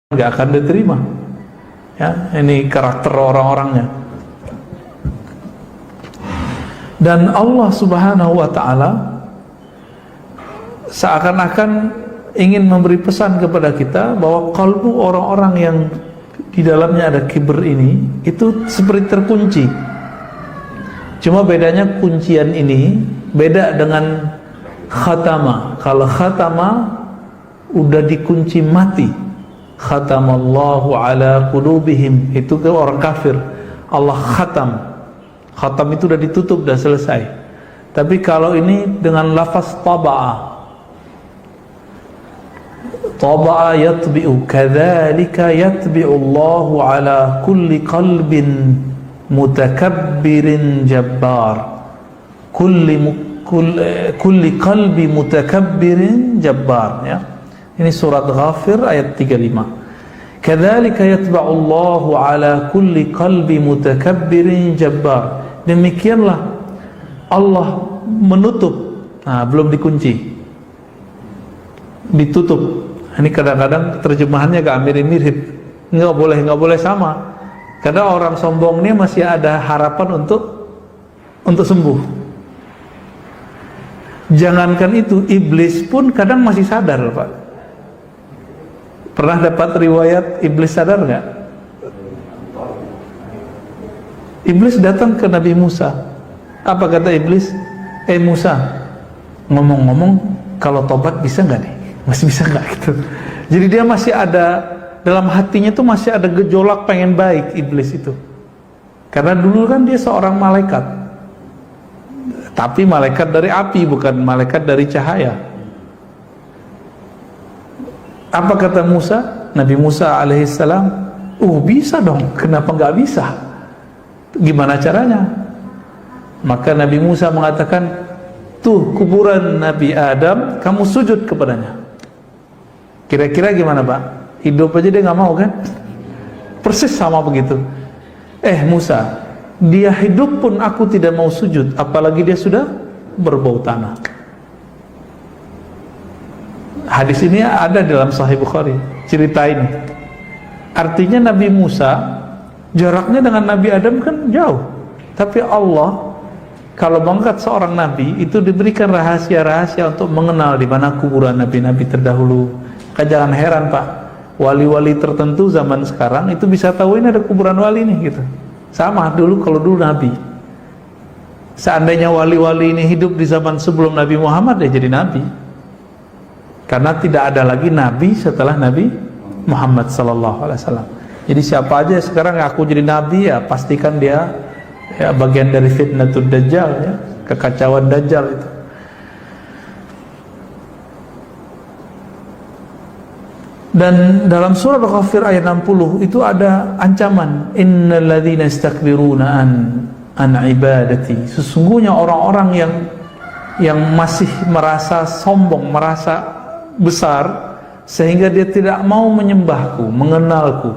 nggak akan diterima. Ya, ini karakter orang-orangnya. Dan Allah Subhanahu wa Ta'ala seakan-akan ingin memberi pesan kepada kita bahwa kalbu orang-orang yang di dalamnya ada kibr ini itu seperti terkunci. Cuma bedanya kuncian ini beda dengan khatama. Kalau khatama udah dikunci mati. Khatamallahu ala qulubihim, itu ke orang kafir. Allah khatam. Khatam itu udah ditutup, udah selesai. Tapi kalau ini dengan lafaz taba'a, taba'a yatbi'u, kadzalika yatbi'u Allahu ala kulli qalbin mutakabbirin jabbar. Kulli qalbi mutakabbirin jabbar, ya. Ini surat Ghafir ayat 35. Kadzalika yatba'u Allahu ala kulli qalbi mutakabbirin jabbar. Demikianlah Allah menutup. Nah, belum dikunci. Ditutup. Ini kadang-kadang terjemahannya agak mirip-mirip. Enggak boleh sama. Karena orang sombong ini masih ada harapan untuk sembuh. Jangankan itu, iblis pun kadang masih sadar, Pak. Pernah dapat riwayat iblis sadar nggak? Iblis datang ke Nabi Musa. Apa kata iblis? Musa, ngomong-ngomong, kalau tobat bisa nggak nih? Masih bisa nggak gitu? Jadi dia masih ada, dalam hatinya tuh masih ada gejolak pengen baik iblis itu. Karena dulu kan dia seorang malaikat, tapi malaikat dari api, bukan malaikat dari cahaya. Apa kata Musa? Nabi Musa alaihissalam, bisa dong, kenapa nggak bisa? Gimana caranya? Maka Nabi Musa mengatakan, tuh kuburan Nabi Adam, kamu sujud kepadanya. Kira-kira gimana, Pak? Hidup aja dia nggak mau kan? Persis sama begitu. Musa, dia hidup pun aku tidak mau sujud, apalagi dia sudah berbau tanah. Hadis ini ada dalam Sahih Bukhari, cerita ini. Artinya Nabi Musa jaraknya dengan Nabi Adam kan jauh, tapi Allah kalau mengangkat seorang nabi itu diberikan rahasia-rahasia untuk mengenal di mana kuburan nabi-nabi terdahulu. Kan jangan heran, Pak, wali-wali tertentu zaman sekarang itu bisa tahu ini ada kuburan wali nih gitu. Sama dulu, kalau dulu nabi. Seandainya wali-wali ini hidup di zaman sebelum Nabi Muhammad, dia jadi nabi. Karena tidak ada lagi nabi setelah Nabi Muhammad SAW. Jadi siapa aja sekarang ngaku jadi nabi, ya pastikan dia ya bagian dari fitnatul dajjal, ya, kekacauan dajjal itu. Dan dalam surah Al-Ghafir ayat 60 itu ada ancaman, innal ladzina istakbiruna an ibadati. Sesungguhnya orang-orang yang masih merasa sombong, merasa besar sehingga dia tidak mau menyembahku, mengenalku,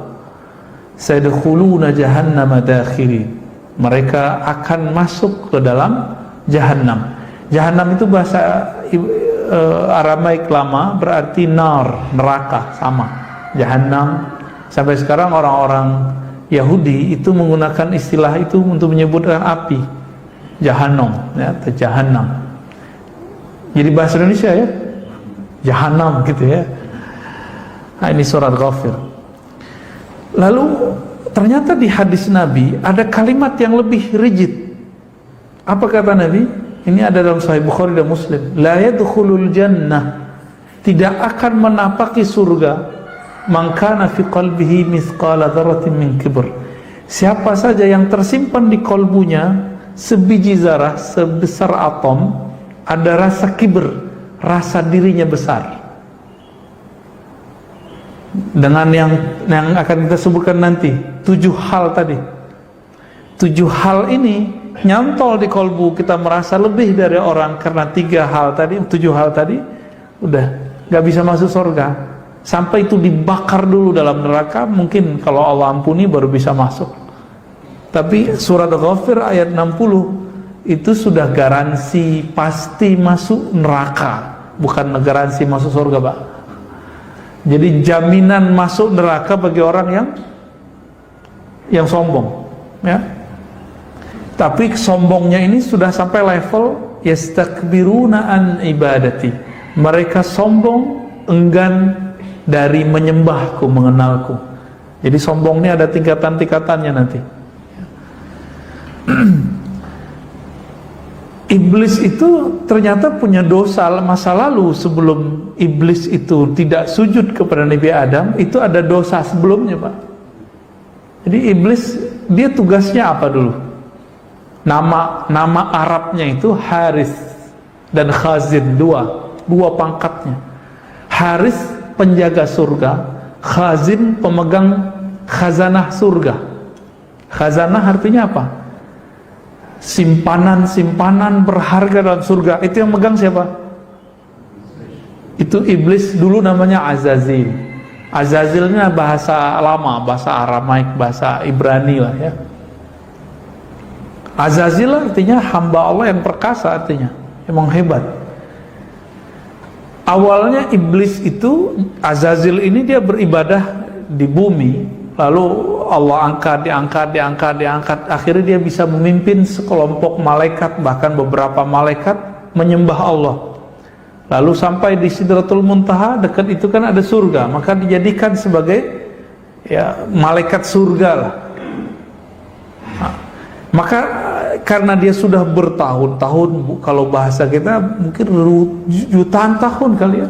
sayadkhuluna jahannama dakhirin. Mereka akan masuk ke dalam jahannam. Jahannam itu bahasa Aramaik lama berarti nar, neraka, sama. Jahannam. Sampai sekarang orang-orang Yahudi itu menggunakan istilah itu untuk menyebutkan api, Jahannam, ya, atau Jahannam. Jadi bahasa Indonesia ya, Jahannam gitu ya. Nah, ini surat Ghafir. Lalu ternyata di hadis Nabi ada kalimat yang lebih rigid. Apa kata Nabi? Ini ada dalam Sahih Bukhari dan Muslim. La yadkhulul jannah, tidak akan menapaki surga, man kana fi qalbihi mithqala dzarratin min kibr. Siapa saja yang tersimpan di kalbunya sebiji zarah, sebesar atom, ada rasa kibr, rasa dirinya besar. Dengan yang akan kita sebutkan nanti, 7 hal tadi. 7 hal ini nyantol di kalbu, kita merasa lebih dari orang karena 3 hal tadi, 7 hal tadi, udah gak bisa masuk surga. Sampai itu dibakar dulu dalam neraka, mungkin kalau Allah ampuni baru bisa masuk. Tapi surat Ghafir ayat 60 itu sudah garansi pasti masuk neraka, bukan garansi masuk surga, Pak. Jadi jaminan masuk neraka bagi orang yang sombong, ya. Tapi sombongnya ini sudah sampai level yastakbiruna an ibadati. Mereka sombong, enggan dari menyembahku, mengenalku. Jadi sombong ini ada tingkatan-tingkatannya nanti. Iblis itu ternyata punya dosa masa lalu. Sebelum iblis itu tidak sujud kepada Nabi Adam, itu ada dosa sebelumnya, Pak. Jadi iblis, dia tugasnya apa dulu? Nama Arabnya itu Haris dan Khazin, dua pangkatnya. Haris penjaga surga, Khazin pemegang khazanah surga. Khazanah artinya apa? Simpanan berharga dalam surga. Itu yang megang siapa? Itu iblis, dulu namanya Azazil. Azazilnya bahasa lama, bahasa Aramaik, bahasa Ibrani lah ya. Azazil artinya hamba Allah yang perkasa, artinya emang hebat. Awalnya iblis itu, Azazil ini dia beribadah di bumi, lalu Allah diangkat, akhirnya dia bisa memimpin sekelompok malaikat, bahkan beberapa malaikat menyembah Allah. Lalu sampai di Sidratul Muntaha, dekat itu kan ada surga, maka dijadikan sebagai ya malaikat surga lah. Nah, maka karena dia sudah bertahun-tahun, kalau bahasa kita mungkin jutaan tahun kali ya,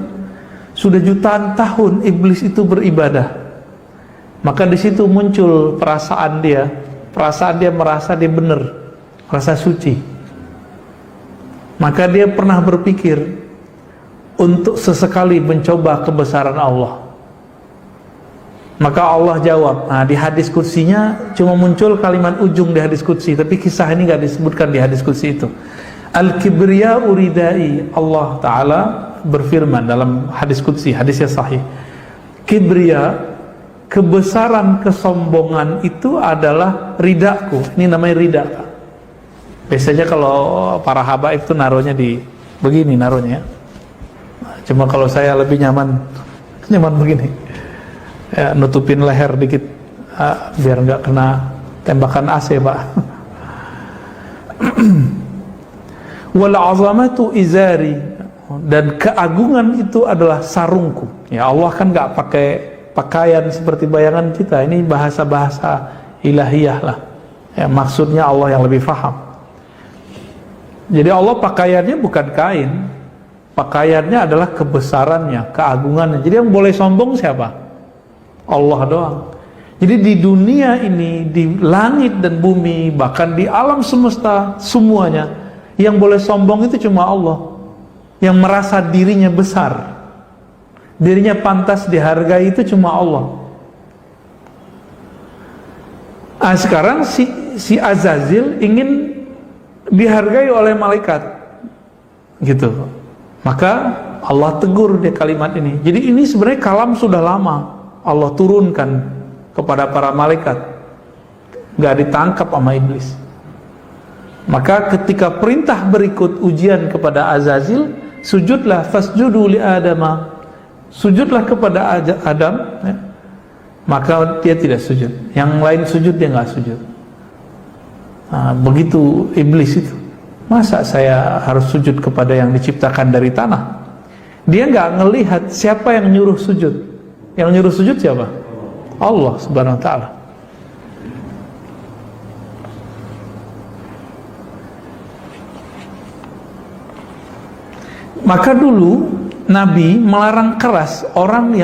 sudah jutaan tahun iblis itu beribadah. Maka di situ muncul perasaan dia merasa dia benar, merasa suci. Maka dia pernah berpikir untuk sesekali mencoba kebesaran Allah. Maka Allah jawab. Nah, di hadis qudsinya cuma muncul kalimat ujung di hadis qudsi, tapi kisah ini nggak disebutkan di hadis qudsi itu. Al-kibriya uridai, Allah Ta'ala berfirman dalam hadis qudsi, hadisnya sahih. Kibriya, kebesaran, kesombongan itu adalah ridaku. Ini namanya rida. Biasanya kalau para habaib itu naruhnya di begini naruhnya. Cuma kalau saya lebih nyaman begini. Ya, nutupin leher dikit biar nggak kena tembakan AC, Pak. Wal azamatu izari, dan keagungan itu adalah sarungku. Ya, Allah kan nggak pakai pakaian seperti bayangan kita. Ini bahasa-bahasa ilahiyah lah ya, maksudnya Allah yang lebih faham. Jadi Allah pakaiannya bukan kain, pakaiannya adalah kebesarannya, keagungannya. Jadi yang boleh sombong siapa? Allah doang. Jadi di dunia ini, di langit dan bumi, bahkan di alam semesta semuanya, yang boleh sombong itu cuma Allah, yang merasa dirinya besar, dirinya pantas dihargai, itu cuma Allah. Nah, sekarang si Azazil ingin dihargai oleh malaikat, gitu. Maka Allah tegur dia kalimat ini. Jadi ini sebenarnya kalam sudah lama Allah turunkan kepada para malaikat, nggak ditangkap sama iblis. Maka ketika perintah berikut ujian kepada Azazil, sujudlah fasjudu li Adama, sujudlah kepada Adam ya. Maka dia tidak sujud, yang lain sujud dia nggak sujud. Nah, begitu iblis itu, masa saya harus sujud kepada yang diciptakan dari tanah? Dia nggak ngelihat siapa yang nyuruh sujud. Yang nyuruh sujud siapa? Allah Subhanahu wa ta'ala. Maka dulu Nabi melarang keras orang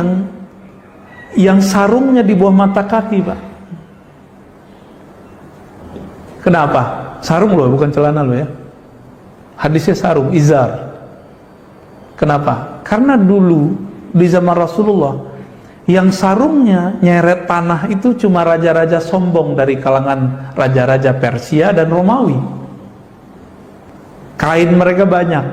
yang sarungnya di bawah mata kaki, Pak. Kenapa? Sarung loh, bukan celana loh ya. Hadisnya sarung, izar. Kenapa? Karena dulu di zaman Rasulullah, yang sarungnya nyeret tanah itu cuma raja-raja sombong dari kalangan raja-raja Persia dan Romawi. Kain mereka banyak.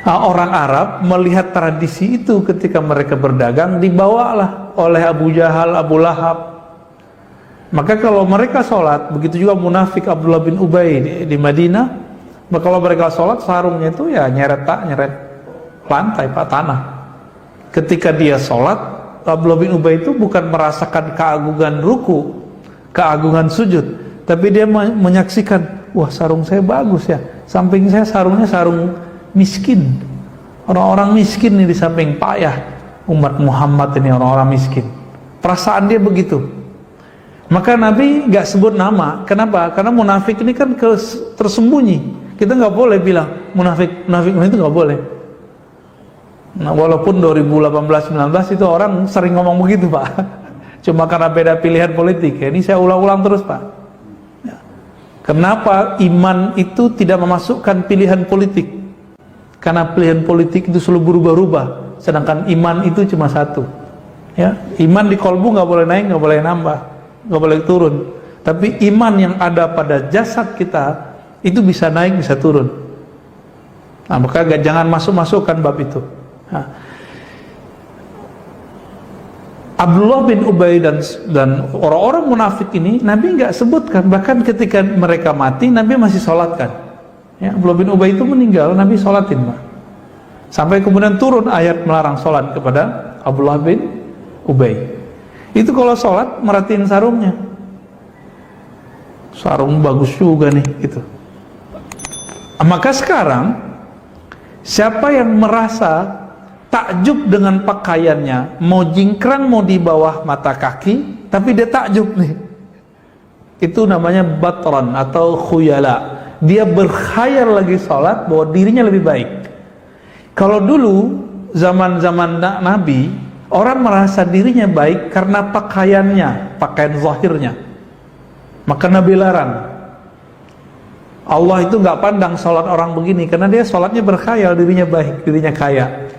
Nah, orang Arab melihat tradisi itu ketika mereka berdagang, dibawalah oleh Abu Jahal, Abu Lahab. Maka kalau mereka sholat, begitu juga munafik Abdullah bin Ubay di Madinah, maka kalau mereka sholat, sarungnya itu ya nyeret lantai, Pak, tanah. ketika dia sholat, Abdullah bin Ubay itu bukan merasakan keagungan ruku, keagungan sujud, tapi dia menyaksikan, wah sarung saya bagus ya, samping saya sarungnya sarung miskin, orang-orang miskin nih di samping payah umat Muhammad ini, orang-orang miskin. Perasaan dia begitu. Maka Nabi gak sebut nama. Kenapa? Karena munafik ini kan tersembunyi. Kita gak boleh bilang munafik itu gak boleh. Nah, walaupun 2018-19 itu orang sering ngomong begitu Pak. Cuma karena beda pilihan politik. Ini saya ulang-ulang terus Pak. Ya. Kenapa iman itu tidak memasukkan pilihan politik? Karena pilihan politik itu selalu berubah-ubah. Sedangkan iman itu cuma satu. Ya, iman di kolbu nggak boleh naik, nggak boleh nambah, nggak boleh turun. Tapi iman yang ada pada jasad kita itu bisa naik, bisa turun. Nah, maka jangan masuk-masukkan bab itu. Nah, Abdullah bin Ubay dan orang-orang munafik ini Nabi nggak sebutkan. Bahkan ketika mereka mati, Nabi masih sholatkan. Ya, Abdullah bin Ubay itu meninggal, Nabi sholatin, Pak. Sampai kemudian turun ayat melarang sholat kepada Abdullah bin Ubay. Itu kalau sholat merhatiin sarungnya, sarung bagus juga nih gitu. Maka sekarang siapa yang merasa takjub dengan pakaiannya, mau jingkrang mau di bawah mata kaki, tapi dia takjub nih, itu namanya batran atau khuyala. Dia berkhayal lagi sholat bahwa dirinya lebih baik. Kalau dulu zaman-zaman Nabi, orang merasa dirinya baik karena pakaiannya, pakaian zahirnya. Maka Nabi larang. Allah itu nggak pandang sholat orang begini, karena dia sholatnya berkhayal dirinya baik, dirinya kaya.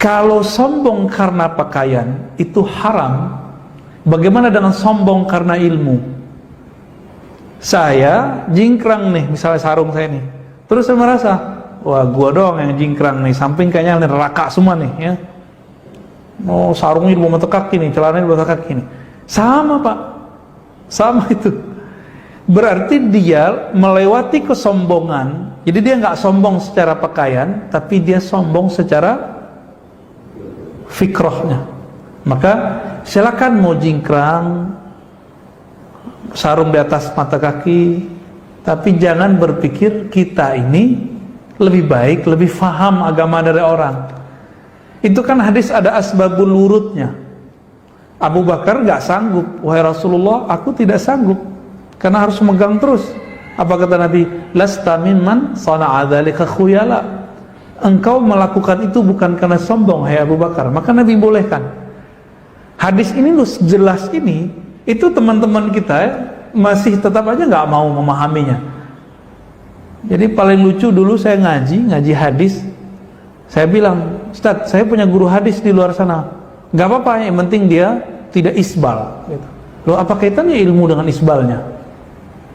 Kalau sombong karena pakaian itu haram. Bagaimana dengan sombong karena ilmu? Saya jingkrang nih, misalnya sarung saya nih, terus saya merasa, wah gua doang yang jingkrang nih, samping kayaknya neraka semua nih ya. Oh, sarungnya di bawah mata kaki nih, celananya di bawah mata kaki nih. Sama Pak, sama itu. Berarti dia melewati kesombongan. Jadi dia nggak sombong secara pakaian, tapi dia sombong secara fikrahnya. Maka silakan mau jingkrang, sarung di atas mata kaki, tapi jangan berpikir kita ini lebih baik, lebih faham agama dari orang. Itu kan hadis ada asbabul wurudnya. Abu Bakar gak sanggup, wahai Rasulullah, aku tidak sanggup karena harus megang terus. Apa kata Nabi? Lasta mimman sana'a dzalika khuyala. Engkau melakukan itu bukan karena sombong, hai Abu Bakar. Maka Nabi bolehkan. Hadis ini jelas ini, itu teman-teman kita masih tetap aja gak mau memahaminya. Jadi paling lucu dulu saya ngaji hadis. Saya bilang, Ustaz, saya punya guru hadis di luar sana. Gak apa-apa, yang penting dia tidak isbal gitu. Loh, apa kaitannya ilmu dengan isbalnya?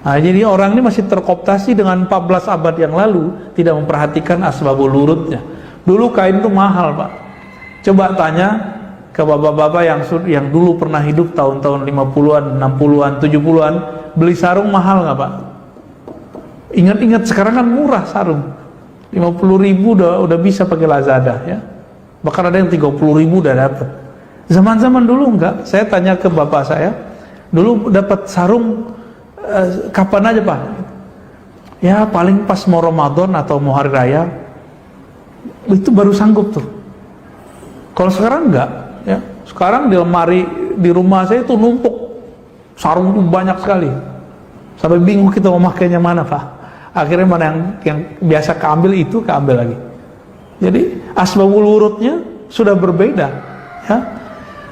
Nah, jadi orang ini masih terkooptasi dengan 14 abad yang lalu, tidak memperhatikan asbabul wurudnya. Dulu kain itu mahal Pak. Coba tanya ke bapak-bapak yang dulu pernah hidup tahun-tahun 50-an, 60-an, 70-an, beli sarung mahal gak Pak? Ingat-ingat sekarang kan murah sarung, 50.000 udah bisa pakai Lazada ya. Bahkan ada yang 30.000 udah dapat. Zaman-zaman dulu enggak. Saya tanya ke bapak saya, dulu dapat sarung kapan aja Pak? Ya paling pas mau Ramadan atau mau hari raya, itu baru sanggup tuh. Kalau sekarang enggak ya. Sekarang di lemari di rumah saya itu numpuk sarung tuh banyak sekali, sampai bingung kita mau makainya mana Pak. Akhirnya mana yang biasa keambil itu keambil lagi. Jadi asbabul wurudnya sudah berbeda ya.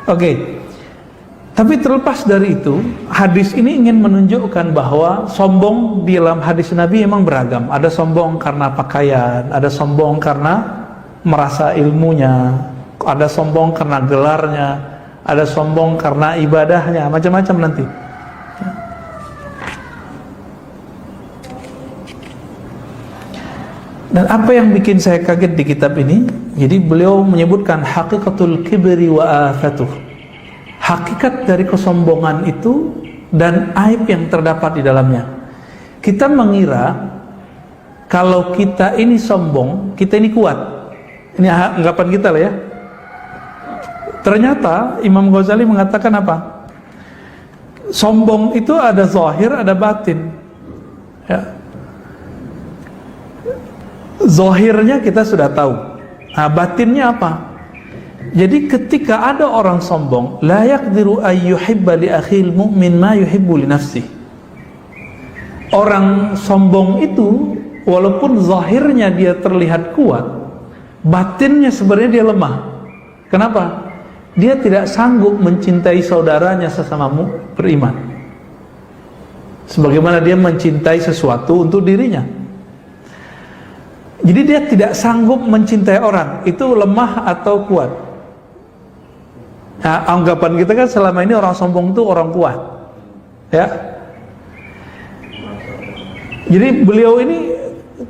Oke. Tapi terlepas dari itu, hadis ini ingin menunjukkan bahwa sombong di dalam hadis Nabi memang beragam. Ada sombong karena pakaian, ada sombong karena merasa ilmunya, ada sombong karena gelarnya, ada sombong karena ibadahnya, macam-macam nanti. Dan apa yang bikin saya kaget di kitab ini, jadi beliau menyebutkan hakikatul kibri wa afatuh, hakikat dari kesombongan itu dan aib yang terdapat di dalamnya. Kita mengira kalau kita ini sombong, kita ini kuat. Ini anggapan kita lah ya. Ternyata Imam Ghazali mengatakan apa? Sombong itu ada zahir, ada batin. Ya. Zahirnya kita sudah tahu. Nah, batinnya apa? Jadi ketika ada orang sombong, la yaqdiru ay yuhibba li akhil mu'min ma yuhibbu li nafsihi. Orang sombong itu walaupun zahirnya dia terlihat kuat, batinnya sebenarnya dia lemah. Kenapa? Dia tidak sanggup mencintai saudaranya sesama beriman sebagaimana dia mencintai sesuatu untuk dirinya. Jadi dia tidak sanggup mencintai orang. Itu lemah atau kuat? Nah, anggapan kita kan selama ini orang sombong itu orang kuat, ya. Jadi beliau ini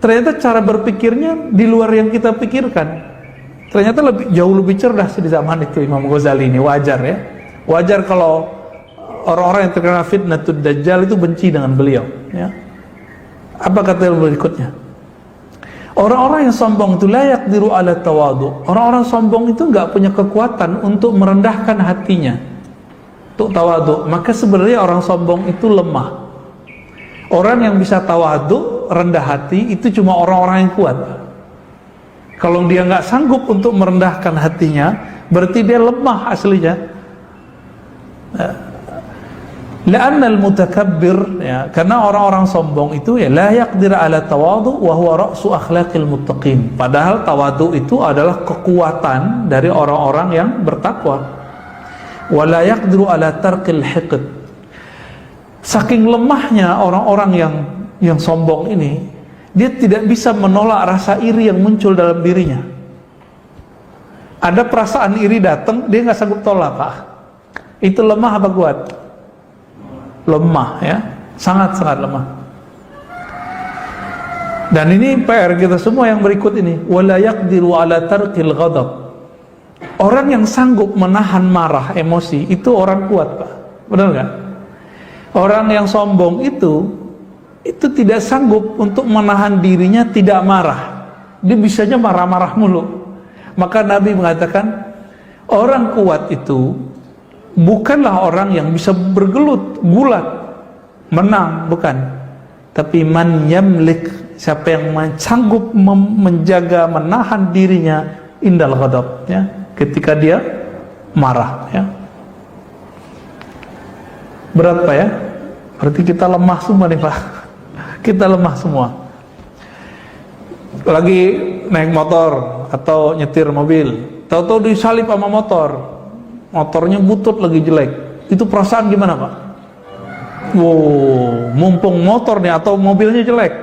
ternyata cara berpikirnya di luar yang kita pikirkan. Ternyata jauh lebih cerdas di zaman itu Imam Ghazali ini. Wajar ya. Wajar kalau orang-orang yang terkena fitnatud dajjal itu benci dengan beliau, ya. Apa kata berikutnya? Orang-orang yang sombong itu la yaqdiru ala tawadu. Orang-orang sombong itu enggak punya kekuatan untuk merendahkan hatinya, untuk tawadu. Maka sebenarnya orang sombong itu lemah. Orang yang bisa tawadu, rendah hati, itu cuma orang-orang yang kuat. Kalau dia nggak sanggup untuk merendahkan hatinya, berarti dia lemah aslinya. La'anna al-mutakabbir, ya, karena orang-orang sombong itu ya la yaqdir ala tawadu wa huwa ra'su akhlaqil muttaqin. Padahal tawadu itu adalah kekuatan dari orang-orang yang bertakwa. Wa la yaqdiru ala tarkil hiqd. Saking lemahnya orang-orang yang sombong ini, dia tidak bisa menolak rasa iri yang muncul dalam dirinya. Ada perasaan iri datang, dia nggak sanggup tolak, Pak. Itu lemah apa kuat? Lemah, ya, sangat-sangat lemah. Dan ini PR kita semua yang berikut ini. Wala yaqdiru ala tarkil ghadab. Orang yang sanggup menahan marah, emosi, itu orang kuat, Pak. Benar nggak? Orang yang sombong itu tidak sanggup untuk menahan dirinya tidak marah. Dia bisanya marah-marah mulu. Maka Nabi mengatakan, orang kuat itu bukanlah orang yang bisa bergelut, gulat, menang, bukan. Tapi man yamlik, siapa yang sanggup menjaga, menahan dirinya indal ghadab, ya, ketika dia marah, ya. Berat, Pak, ya? Berarti kita lemah semua nih, Pak. Kita lemah semua. Lagi naik motor atau nyetir mobil, tahu-tahu disalip sama motornya butut lagi jelek. Itu perasaan gimana, Pak? Wow, mumpung motor nih atau mobilnya jelek,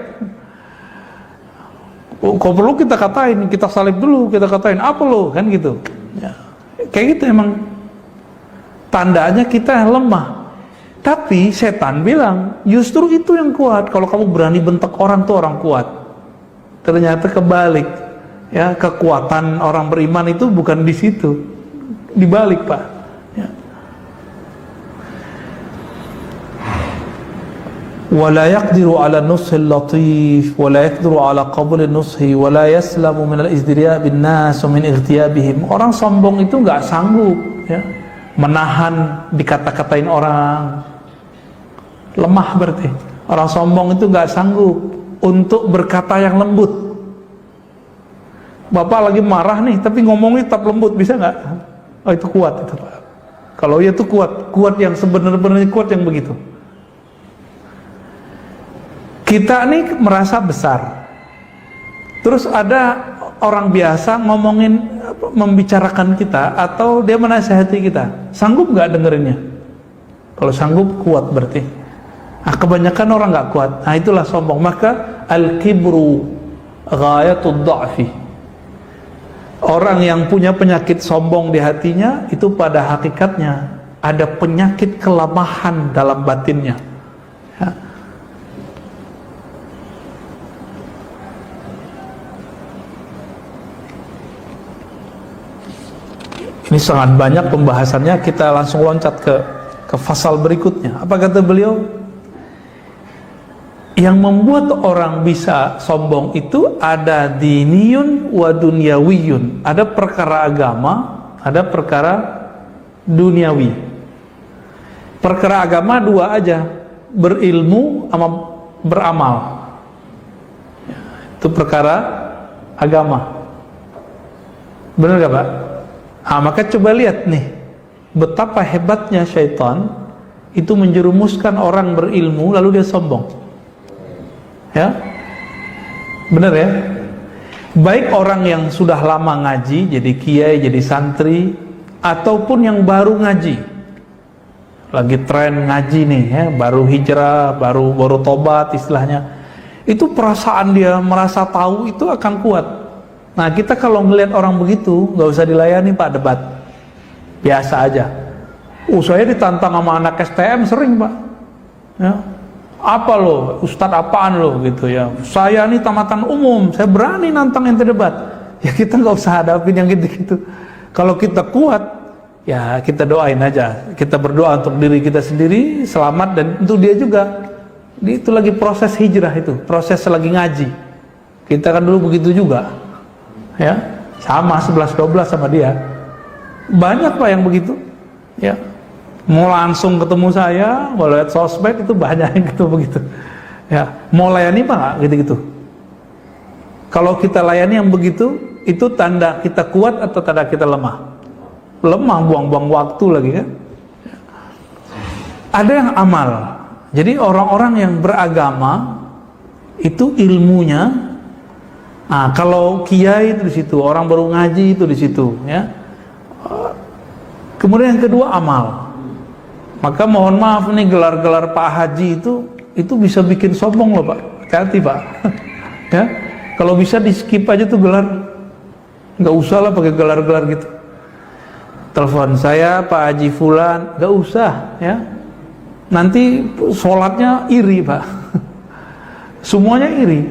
kok perlu kita katain, kita salip dulu, kita katain apa lo, kan gitu, ya. Kayak gitu emang tandanya kita lemah. Tapi setan bilang justru itu yang kuat. Kalau kamu berani bentak orang tuh orang kuat. Ternyata kebalik, ya. Kekuatan orang beriman itu bukan di situ, dibalik, Pak, ya. Wala yaqdiru ala nushil latif wala yaqdiru ala qabul nushi wala yaslamu min al-izdiria' bin nas wa min ightiyabihim. Orang sombong itu enggak sanggup, ya, menahan dikata-katain orang. Lemah berarti. Orang sombong itu enggak sanggup untuk berkata yang lembut. Bapak lagi marah nih, tapi ngomongnya tetap lembut, bisa nggak? Oh, itu kuat itu, Pak. Kalau ya itu kuat yang sebenarnya kuat yang begitu. Kita nih merasa besar, terus ada orang biasa ngomongin, membicarakan kita, atau dia menasihati kita, sanggup nggak dengerinnya? Kalau sanggup, kuat berarti. Nah, kebanyakan orang nggak kuat. Nah, itulah sombong. Maka al-kibru ghayatud dha'fi. Orang yang punya penyakit sombong di hatinya, itu pada hakikatnya ada penyakit kelemahan dalam batinnya, ya. Ini sangat banyak pembahasannya. Kita langsung loncat ke fasal berikutnya. Apa kata beliau? Yang membuat orang bisa sombong itu ada diniyun wa dunyawiyun. Ada perkara agama, ada perkara duniawi. Perkara agama dua aja, berilmu sama beramal. Itu perkara agama. Benar gak Pak? Maka coba lihat nih, betapa hebatnya syaitan itu menjerumuskan orang berilmu lalu dia sombong. Ya, benar ya? Baik orang yang sudah lama ngaji, jadi kiai, jadi santri, ataupun yang baru ngaji, lagi tren ngaji nih, ya, baru hijrah, baru tobat istilahnya, itu perasaan dia merasa tahu itu akan kuat. Nah kita kalau melihat orang begitu, nggak usah dilayani Pak debat, biasa aja. Saya ditantang sama anak STM sering Pak, ya. Apa lo, Ustadz apaan lo gitu ya, saya nih tamatan umum, saya berani nantang ente debat. Ya kita nggak usah hadapin yang gitu-gitu. Kalau kita kuat, ya kita doain aja, kita berdoa untuk diri kita sendiri selamat dan untuk dia juga. Itu lagi proses hijrah, itu proses lagi ngaji. Kita kan dulu begitu juga, ya sama 11-12 sama dia. Banyak Pak yang begitu, ya. Mau langsung ketemu saya, mau lihat sosmed itu banyak yang gitu begitu. Ya, mau layani Pak nggak gitu-gitu. Kalau kita layani yang begitu, itu tanda kita kuat atau tanda kita lemah? Lemah, buang-buang waktu lagi kan. Ada yang amal. Jadi orang-orang yang beragama itu ilmunya. Nah, kalau kiai itu di situ, orang baru ngaji itu di situ, ya. Kemudian yang kedua amal. Maka mohon maaf nih, gelar-gelar Pak Haji itu bisa bikin sombong loh Pak. Hati-hati Pak. Ya, kalau bisa di skip aja tuh gelar, nggak usah lah pakai gelar-gelar gitu. Telepon saya Pak Haji Fulan, nggak usah ya. Nanti sholatnya iri Pak. Semuanya iri.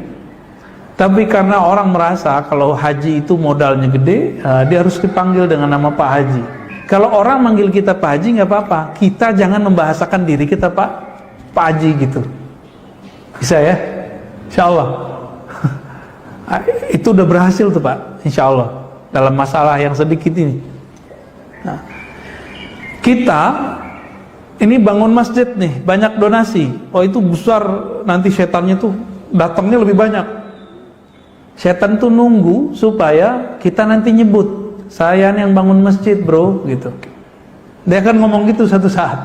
Tapi karena orang merasa kalau haji itu modalnya gede, dia harus dipanggil dengan nama Pak Haji. Kalau orang manggil kita Pak Haji nggak apa-apa, kita jangan membahasakan diri kita Pak Haji gitu. Bisa ya? Insya Allah. Itu udah berhasil tuh Pak, insya Allah, dalam masalah yang sedikit ini. Nah, kita ini bangun masjid nih, banyak donasi. Oh itu besar, nanti setannya tuh datangnya lebih banyak. Setan tuh nunggu supaya kita nanti nyebut, saya nih yang bangun masjid bro, gitu. Dia akan ngomong gitu satu saat.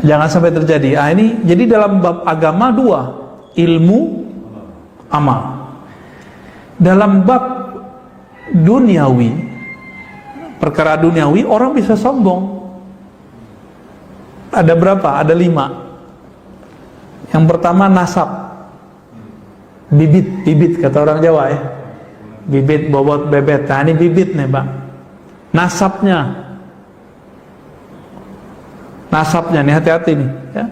Jangan sampai terjadi. Ini jadi dalam bab agama dua, ilmu, amal. Dalam bab duniawi, perkara duniawi, orang bisa sombong. Ada berapa? Ada 5. Yang pertama nasab, bibit kata orang Jawa ya. Bibit, bobot, bebet. Nah ini bibit nih Pak. Nasabnya nih, hati-hati nih ya.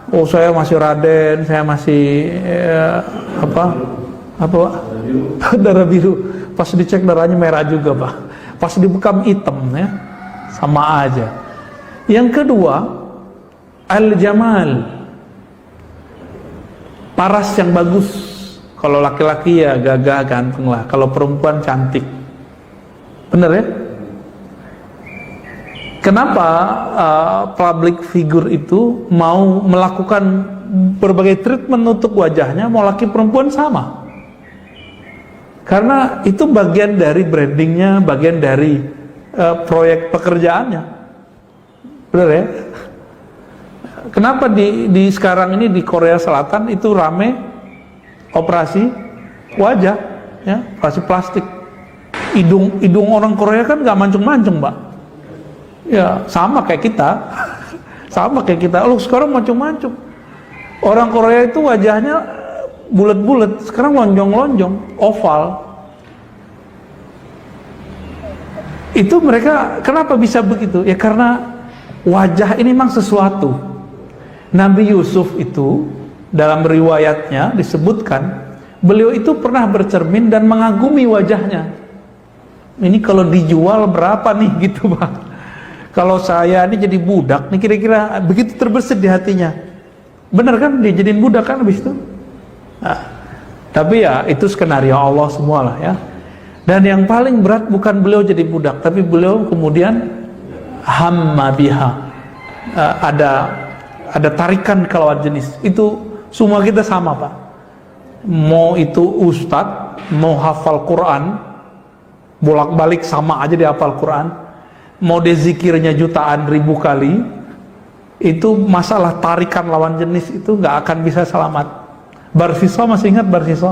Oh saya masih Raden, saya masih apa Pak? Darah biru. Pas dicek darahnya merah juga Pak. Pas dibekam hitam ya, sama aja. Yang kedua, al-jamal, paras yang bagus. Kalau laki-laki ya gagah, ganteng lah. Kalau perempuan cantik. Bener ya? Kenapa public figure itu mau melakukan berbagai treatment untuk wajahnya, mau laki perempuan sama? Karena itu bagian dari brandingnya, bagian dari proyek pekerjaannya. Bener ya? Kenapa di sekarang ini di Korea Selatan itu rame operasi wajah, ya, operasi plastik. Hidung orang Korea kan nggak mancung-mancung, Pak. Ya, sama kayak kita. Sama kayak kita. Loh, sekarang mancung-mancung. Orang Korea itu wajahnya bulat-bulat, sekarang lonjong-lonjong, oval. Itu mereka kenapa bisa begitu? Ya karena wajah ini memang sesuatu. Nabi Yusuf itu dalam riwayatnya disebutkan beliau itu pernah bercermin dan mengagumi wajahnya. Ini kalau dijual berapa nih gitu Pak? Kalau saya ini jadi budak nih, kira-kira begitu terbesit di hatinya. Bener kan dijadiin budak kan habis itu? Nah, tapi ya itu skenario Allah semua lah ya. Dan yang paling berat bukan beliau jadi budak, tapi beliau kemudian hamma biha, ada tarikan ke lawan jenis. Itu semua kita sama Pak. Mau itu ustadz, mau hafal Quran, bolak-balik sama aja dia hafal Quran. Mau dia zikirnya jutaan ribu kali, itu masalah tarikan lawan jenis itu nggak akan bisa selamat. Barsiso masih ingat Barsiso?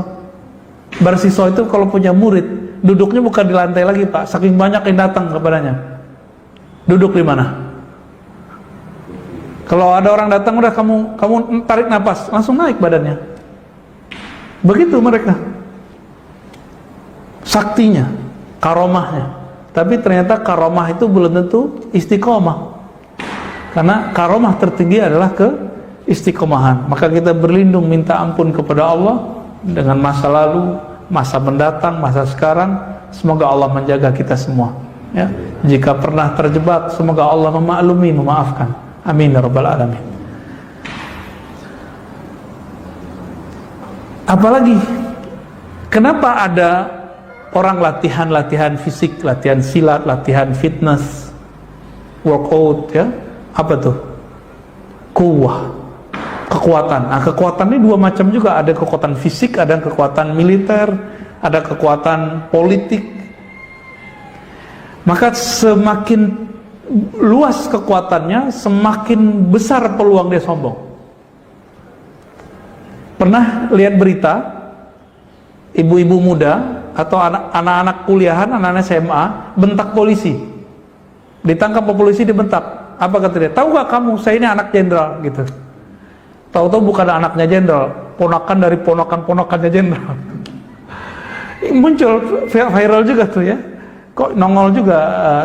Barsiso itu kalau punya murid, duduknya bukan di lantai lagi Pak, saking banyak yang datang kepadanya. Duduk di mana? Kalau ada orang datang, udah kamu tarik nafas, langsung naik badannya. Begitu mereka. Saktinya, karomahnya. Tapi ternyata karomah itu belum tentu istiqomah. Karena karomah tertinggi adalah keistiqomahan. Maka kita berlindung minta ampun kepada Allah dengan masa lalu, masa mendatang, masa sekarang. Semoga Allah menjaga kita semua. Ya. Jika pernah terjebak, semoga Allah memaklumi, memaafkan. Amin ya rabbal alamin. Apalagi, kenapa ada orang latihan fisik, latihan silat, latihan fitness, workout, ya? Apa tuh? Kuwah, kekuatan. Nah, kekuatan ini dua macam juga. Ada kekuatan fisik, ada kekuatan militer, ada kekuatan politik. Maka semakin luas kekuatannya, semakin besar peluang dia sombong. Pernah lihat berita ibu-ibu muda atau anak-anak kuliahan, anak-anak SMA bentak polisi, ditangkap polisi, dibentak. Apa kata dia? Tahu gak kamu, saya ini anak jenderal gitu. Tahu-tahu bukan anaknya jenderal, ponakan dari ponakan-ponakannya jenderal. Muncul viral juga tuh ya. Kok nongol juga,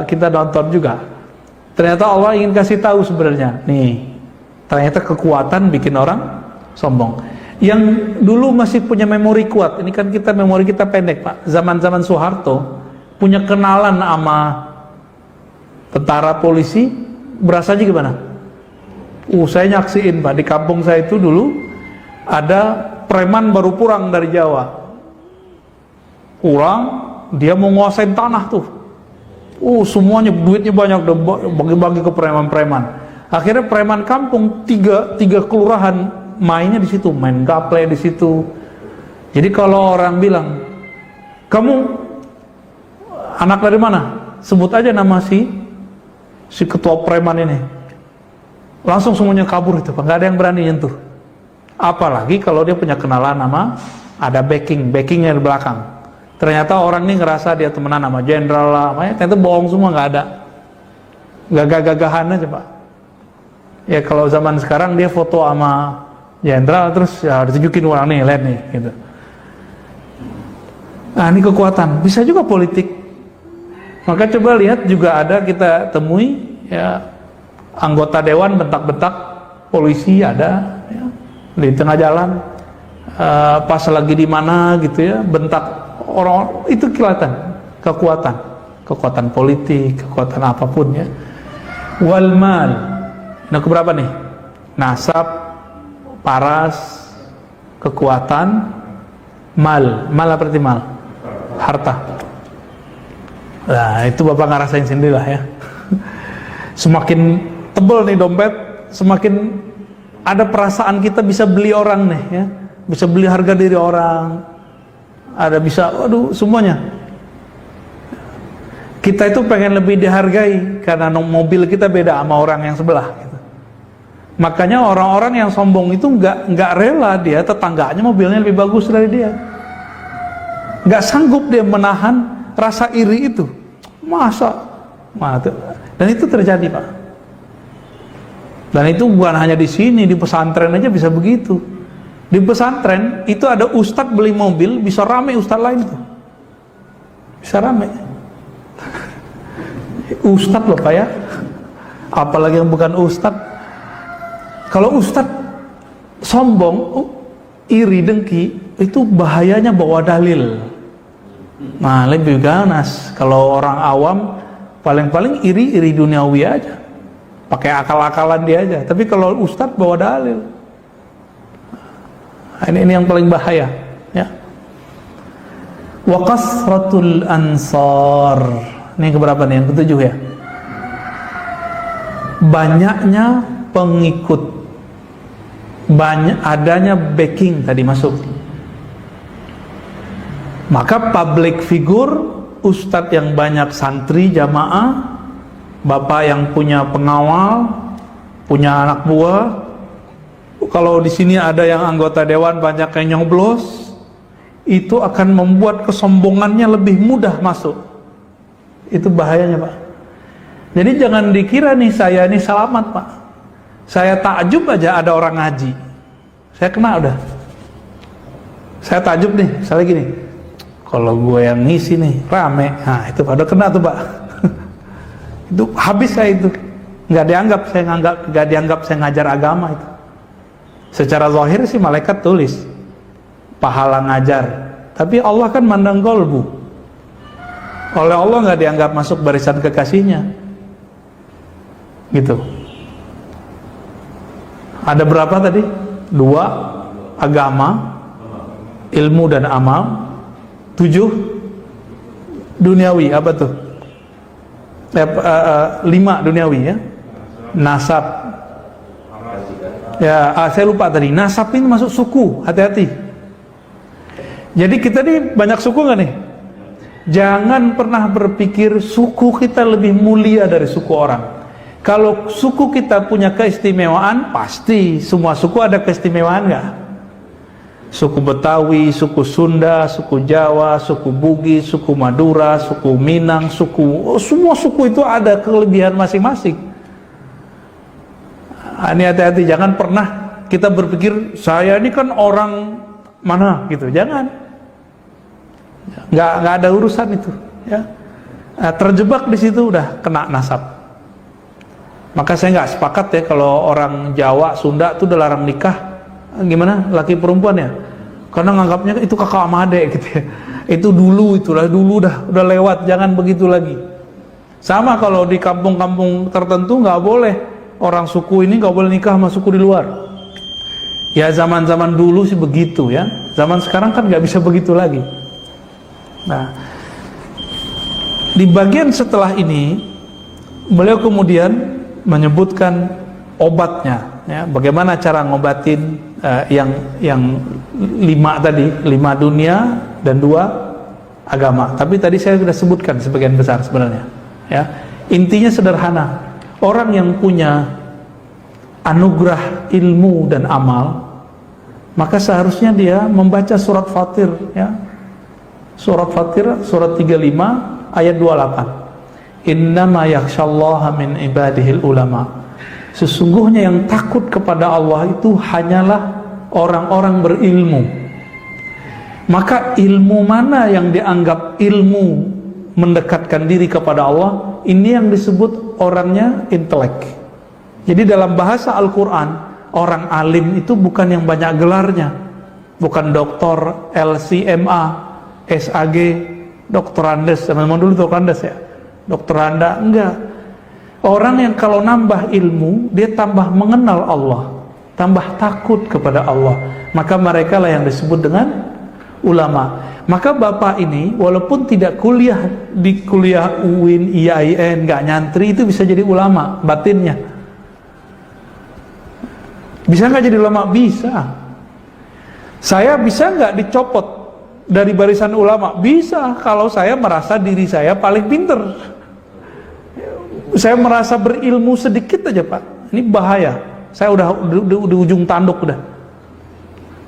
kita nonton juga. Ternyata Allah ingin kasih tahu sebenarnya. Nih, ternyata kekuatan bikin orang sombong. Yang dulu masih punya memori kuat, ini kan kita memori kita pendek Pak. Zaman-zaman Soeharto punya kenalan sama tentara polisi, berasanya gimana? Saya nyaksiin Pak, di kampung saya itu dulu ada preman baru pulang dari Jawa. Pulang, dia mau nguasain tanah tuh. Semuanya duitnya banyak, bagi-bagi ke preman-preman. Akhirnya preman kampung tiga kelurahan mainnya di situ, main gaple di situ. Jadi kalau orang bilang, kamu anak dari mana? Sebut aja nama si ketua preman ini. Langsung semuanya kabur itu, Pak. Nggak ada yang berani nyentuh. Apalagi kalau dia punya kenalan nama, ada backingnya di belakang. Ternyata orang ini ngerasa dia temenan sama jenderal lah, ternyata bohong semua, nggak ada. Gagah-gagahan aja Pak. Ya kalau zaman sekarang dia foto sama jenderal terus ya ditunjukin orang nih, lihat nih gitu. Nah ini kekuatan, bisa juga politik. Maka coba lihat juga ada kita temui ya, anggota dewan bentak-bentak polisi ada ya, di tengah jalan, pas lagi di mana gitu ya, bentak orang, itu kelihatan kekuatan politik, kekuatan apapun ya. Wal mal, nah keberapa nih? Nasab, paras, kekuatan, mal apa arti mal? Harta. Nah itu Bapak ngerasain sendiri lah ya. Semakin tebel nih dompet, semakin ada perasaan kita bisa beli orang nih ya, bisa beli harga diri orang, ada bisa, semuanya. Kita itu pengen lebih dihargai karena mobil kita beda sama orang yang sebelah gitu. Makanya orang-orang yang sombong itu nggak rela dia tetangganya mobilnya lebih bagus dari dia, nggak sanggup dia menahan rasa iri itu. Dan itu terjadi Pak. Dan itu bukan hanya di sini, di pesantren aja bisa begitu. Di pesantren itu ada ustadz beli mobil, bisa rame ustadz lain tuh, bisa rame. Ustadz loh Pak ya, apalagi yang bukan ustadz. Kalau ustadz sombong, iri, dengki, itu bahayanya bawa dalil. Nah lebih ganas. Kalau orang awam paling-paling iri duniawi aja, pakai akal-akalan dia aja. Tapi kalau ustadz bawa dalil, ini yang paling bahaya ya. Wa kasratul ansar. Ini keberapa nih? Yang ketujuh ya. Banyaknya pengikut, banyak adanya backing tadi masuk. Maka public figure, ustadz yang banyak santri jamaah, bapak yang punya pengawal, punya anak buah. Kalau di sini ada yang anggota dewan banyak yang nyoblos, itu akan membuat kesombongannya lebih mudah masuk. Itu bahayanya, Pak. Jadi jangan dikira nih saya ini selamat, Pak. Saya takjub aja ada orang ngaji, saya kena udah. Saya takjub nih, misalnya gini, kalau gue yang ngisi nih rame, nah itu pada kena tuh, Pak. Itu habis saya itu, nggak dianggap saya ngajar agama itu. Secara zahir sih malaikat tulis pahala ngajar, tapi Allah kan mandang kolbu. Oleh Allah nggak dianggap masuk barisan kekasihnya. Gitu. Ada berapa tadi? 2 agama, ilmu dan amal. 7 duniawi, apa tuh? 5 duniawi ya. Nasab. Ya, saya lupa tadi. Nasab ini masuk suku, hati-hati. Jadi kita nih banyak suku nggak nih? Jangan pernah berpikir suku kita lebih mulia dari suku orang. Kalau suku kita punya keistimewaan, pasti semua suku ada keistimewaan nggak? Suku Betawi, suku Sunda, suku Jawa, suku Bugis, suku Madura, suku Minang, semua suku itu ada kelebihan masing-masing. Ini hati-hati, jangan pernah kita berpikir saya ini kan orang mana gitu, jangan. Nggak ada urusan itu, ya. Terjebak di situ udah kena nasab. Maka saya nggak sepakat ya kalau orang Jawa, Sunda tuh udah larang nikah. Gimana laki perempuan ya? Karena nganggapnya itu kakak sama adek gitu ya. Itu dulu udah lewat, jangan begitu lagi. Sama kalau di kampung-kampung tertentu nggak boleh orang suku ini nggak boleh nikah sama suku di luar. Ya zaman-zaman dulu sih begitu ya. Zaman sekarang kan nggak bisa begitu lagi. Nah, di bagian setelah ini beliau kemudian menyebutkan obatnya, ya, bagaimana cara ngobatin yang 5 tadi, 5 dunia dan 2 agama. Tapi tadi saya sudah sebutkan sebagian besar sebenarnya. Ya, intinya sederhana. Orang yang punya anugerah ilmu dan amal, maka seharusnya dia membaca surat Fatir, ya. Surat Fatir, surat 35 ayat 28. Innama yakhsyallaha min ibadihil ulama. Sesungguhnya yang takut kepada Allah itu hanyalah orang-orang berilmu. Maka ilmu mana yang dianggap ilmu mendekatkan diri kepada Allah, ini yang disebut orangnya intelek. Jadi dalam bahasa Al-Quran, orang alim itu bukan yang banyak gelarnya, bukan doktor, LCMA, SAG, doktorandes, teman-teman dulu doktorandes ya, doktoranda, enggak. Orang yang kalau nambah ilmu, dia tambah mengenal Allah, tambah takut kepada Allah, maka mereka lah yang disebut dengan ulama. Maka bapak ini walaupun tidak kuliah di kuliah UIN, IAIN, enggak nyantri, itu bisa jadi ulama batinnya. Bisa nggak jadi ulama? Bisa. Saya bisa nggak dicopot dari barisan ulama? Bisa, kalau saya merasa diri saya paling pinter. Saya merasa berilmu sedikit aja, Pak. Ini bahaya. Saya udah di ujung tanduk udah.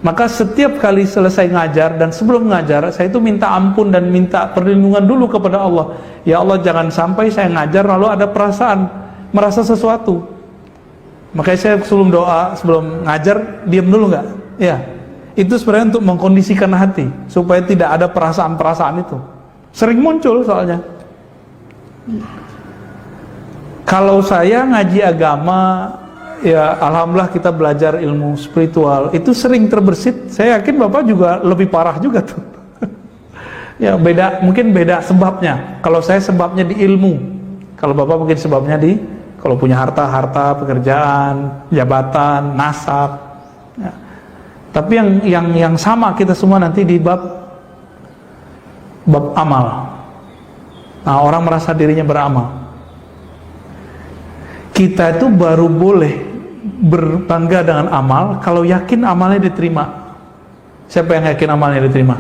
Maka setiap kali selesai ngajar dan sebelum ngajar, saya itu minta ampun dan minta perlindungan dulu kepada Allah. Ya Allah, jangan sampai saya ngajar lalu ada perasaan merasa sesuatu. Makanya saya sebelum doa, sebelum ngajar, diam dulu nggak? Ya, itu sebenarnya untuk mengkondisikan hati supaya tidak ada perasaan-perasaan itu. Sering muncul soalnya. Kalau saya ngaji agama, ya alhamdulillah kita belajar ilmu spiritual, itu sering terbersit. Saya yakin Bapak juga lebih parah juga tuh. Ya beda, mungkin beda sebabnya. Kalau saya sebabnya di ilmu, kalau Bapak mungkin sebabnya di kalau punya harta, pekerjaan, jabatan, nasab. Ya. Tapi yang sama kita semua nanti di bab bab amal. Nah, orang merasa dirinya beramal. Kita itu baru boleh berbangga dengan amal kalau yakin amalnya diterima. Siapa yang yakin amalnya diterima?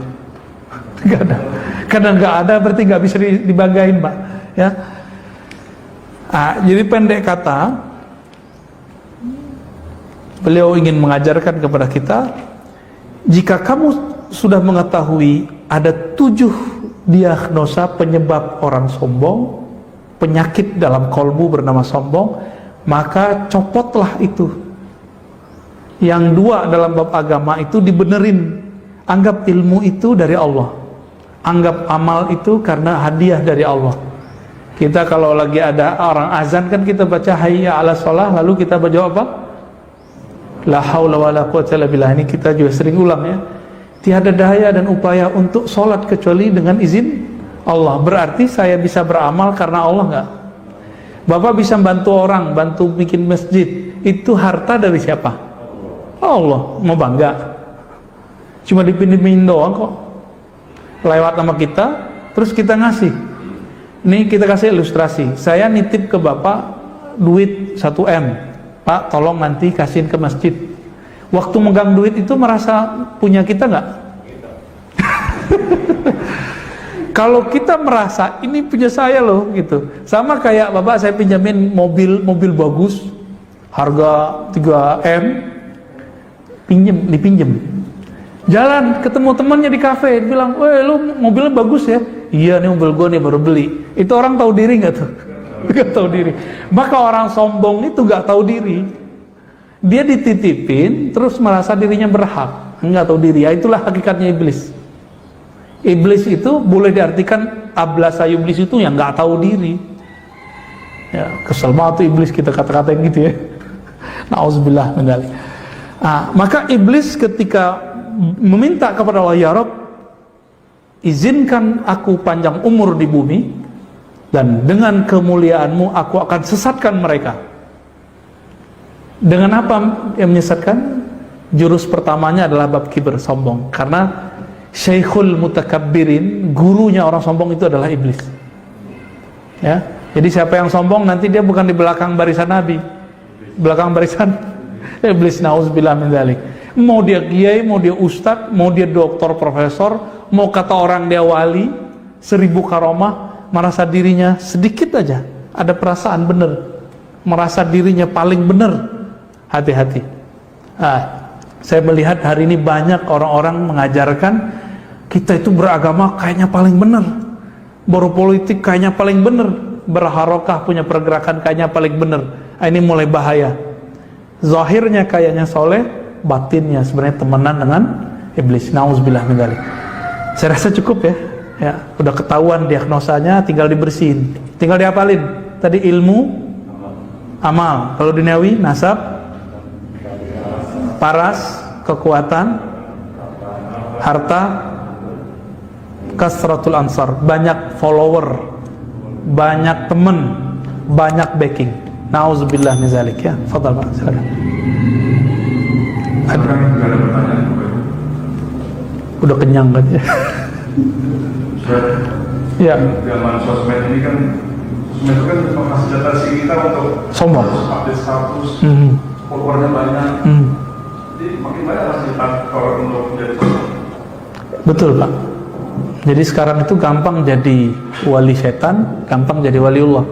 Gak ada. Karena gak ada berarti gak bisa dibanggain, Pak. Ya. Jadi pendek kata, beliau ingin mengajarkan kepada kita, jika kamu sudah mengetahui ada 7 diagnosa penyebab orang sombong, penyakit dalam kolbu bernama sombong, maka copotlah itu. Yang 2 dalam bab agama itu dibenerin. Anggap ilmu itu dari Allah, anggap amal itu karena hadiah dari Allah. Kita kalau lagi ada orang azan kan kita baca hayya ala sholah, lalu kita baca apa? La haula wala quwwata illa billah. Ini kita juga sering ulang ya. Tiada daya dan upaya untuk sholat kecuali dengan izin Allah. Berarti saya bisa beramal karena Allah enggak? Bapak bisa bantu orang, bantu bikin masjid, itu harta dari siapa? Allah. Mau bangga? Cuma dipinjemin doang kok. Lewat nama kita, terus kita ngasih. Nih kita kasih ilustrasi. Saya nitip ke Bapak duit 1M. Pak, tolong nanti kasihin ke masjid. Waktu megang duit itu merasa punya kita nggak? Kalau kita merasa ini punya saya loh gitu. Sama kayak Bapak saya pinjamin mobil bagus, harga 3M, dipinjem. Jalan ketemu temannya di kafe, bilang, "Weh, lu mobilnya bagus ya?" "Iya, nih mobil gue nih baru beli." Itu orang tahu diri nggak tuh? Nggak tahu diri. Maka orang sombong itu nggak tahu diri. Dia dititipin terus merasa dirinya berhak, nggak tahu diri. Ya, itulah hakikatnya iblis. Iblis itu boleh diartikan ablasa iblis itu yang nggak tahu diri. Ya, kesel banget tuh iblis kita kata-katain gitu ya. Nauzubillah min dzalik. Maka iblis ketika meminta kepada Allah, ya Rabb, izinkan aku panjang umur di bumi dan dengan kemuliaanmu aku akan sesatkan mereka. Dengan apa yang menyesatkan? Jurus pertamanya adalah bab kibir, sombong. Karena Syekhul Mutakabbirin, gurunya orang sombong itu adalah iblis. Ya, jadi siapa yang sombong nanti dia bukan di belakang barisan Nabi, belakang barisan iblis. Nauzubillah min dzalik. Mau dia kiai, mau dia ustadz, mau dia doktor, profesor, mau kata orang dia wali, 1000 karomah, merasa dirinya sedikit aja ada perasaan benar, merasa dirinya paling benar. Hati-hati. Saya melihat hari ini banyak orang-orang mengajarkan kita itu beragama kayaknya paling benar, berpolitik kayaknya paling benar, berharokah punya pergerakan kayaknya paling benar. Ini mulai bahaya. Zahirnya kayaknya soleh, batinnya sebenarnya temenan dengan iblis. Nauzubillah min dzalik. Saya rasa cukup ya. Ya, udah ketahuan diagnosanya, tinggal dibersihin, tinggal dihafalin. Tadi ilmu, amal. Kalau duniawi, nasab, paras, kekuatan, harta, kasratul ansar, banyak follower, banyak temen, banyak backing. Nauzubillah min dzalik ya. Fadhal Pak, silakan. Ada pertanyaan? Udah kenyang kan ya? Ya. Zaman sosmed ini kan, sosmed itu kan memfasilitasi kita untuk sombong, update status, followernya banyak. Jadi makin banyak fasilitas orang untuk menjadi sosmed. Betul Pak. Jadi sekarang itu gampang jadi wali setan, gampang jadi waliullah.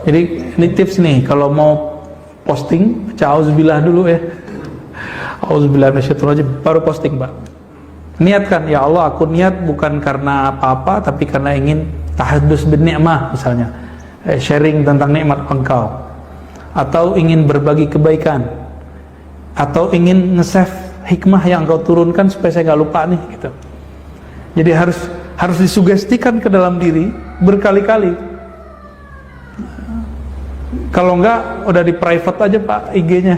Jadi ini tips nih, kalau mau posting, baca auzubillah dulu ya. Auzubillah minasyaitonir rajim, baru posting Pak. Niatkan, ya Allah, aku niat bukan karena apa-apa, tapi karena ingin tahaddus bin ni'mah misalnya, sharing tentang nikmat Engkau, atau ingin berbagi kebaikan, atau ingin nge-save hikmah yang Engkau turunkan supaya saya nggak lupa nih gitu. Jadi harus disugestikan ke dalam diri berkali-kali. Kalau enggak, udah di private aja Pak IG-nya.